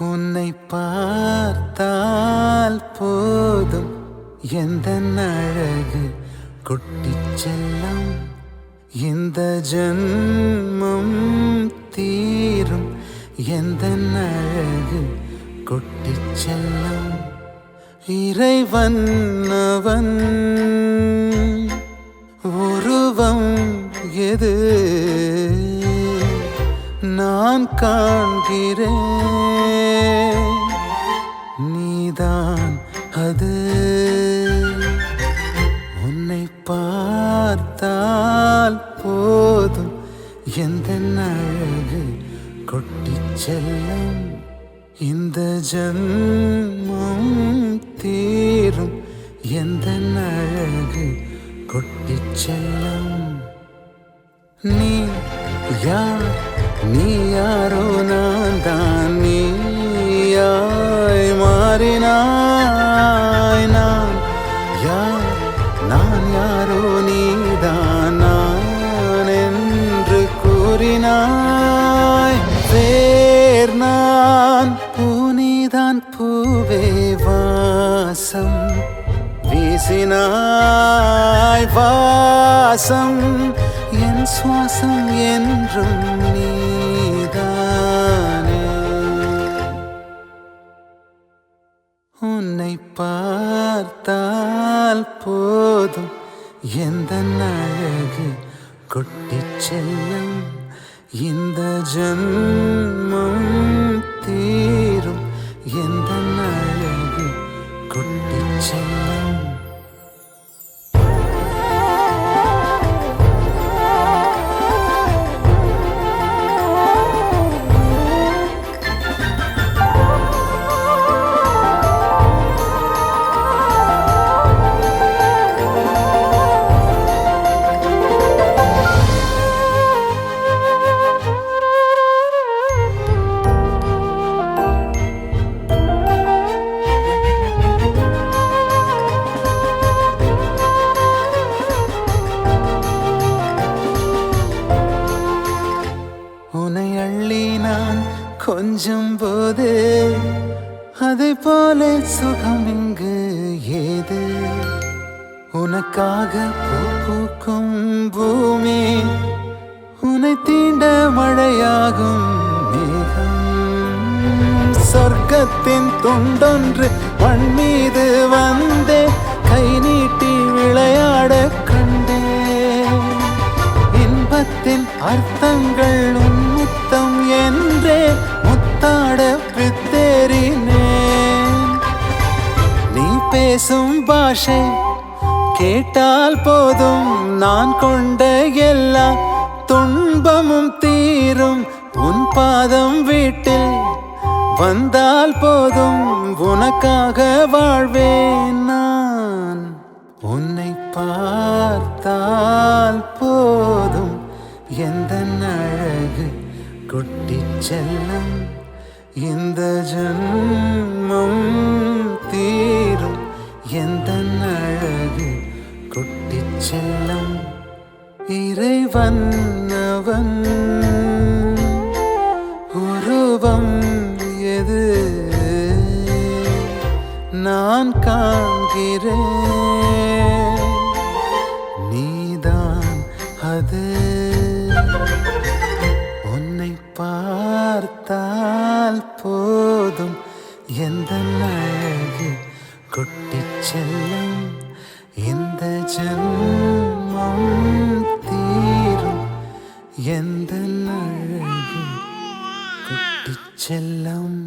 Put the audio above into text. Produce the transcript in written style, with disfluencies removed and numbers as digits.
உன்னை பார்த்தால் போதும் எந்த அழகு குட்டிச் செல்லம் இந்த ஜன்மம் தீரும் எந்த அழகு குட்டிச் செல்லம் இறைவன் அவன் உருவம் எது நான் காண்கிறேன் நீதான் அது உன்னை பார்த்தால் போதும் எந்த அழகு கொட்டிச் செல்லும் இந்த ஜன்மம் தீரும் எந்த அழகு கொட்டிச் செல்லும் நீ யார் நீ யாரோ நான் தான் நீயாய் மாறினாய் நான் யார் நான் யாரோ நீதான் நான் என்று கூறினாய் வேர் நான் பூனிதான் பூவே வாசம் வீசினாய் வாசம் என் சுவாசம் என்றும் நீதானே உன்னை பார்த்தால் போதும் எந்த அழகு கொட்டிச் செல்லும் இந்த ஜன்மம் தீரும் எந்த அழகு கொட்டிச் செல்லும் உன்னை அள்ளி நான் கொஞ்சம் போது அதை போல சுகம் இங்கு ஏது உனக்காக பூ பூக்கும் பூமி உன்னை தீண்ட மழையாகும் மேகம் சொர்க்கத்தின் துண்டொன்று மண் மீது வந்தே கை நீட்டி விளையாட கண்டேன் இன்பத்தின் அர்த்தங்கள் உன்முத்தம் என்றே முத்தாட பித்தேறினேன் நீ பேசும் பாஷை கேட்டால் போதும் நான் கொண்ட எல்லா துன்பமும் தீரும் உன் பாதம் வீட்டில் வந்தால் போதும் உனக்காக வாழ்வேன் நான் உன்னை பார்த்தால் போதும் எந்த அழகு கொட்டிச் செல்லும் இந்த ஜன்மம் தீரும் எந்த அழகு கொட்டிச் செல்லும் இறைவன் அவன் உருவம் எது நான் காண்கிறேன் நீதான் அது உன்னை பார்த்தால் போதும் எந்த அழகு கொட்டிச் செல்லும் இந்த ஜன்மம் தீரும் எந்த அழகு கொட்டிச் செல்லும்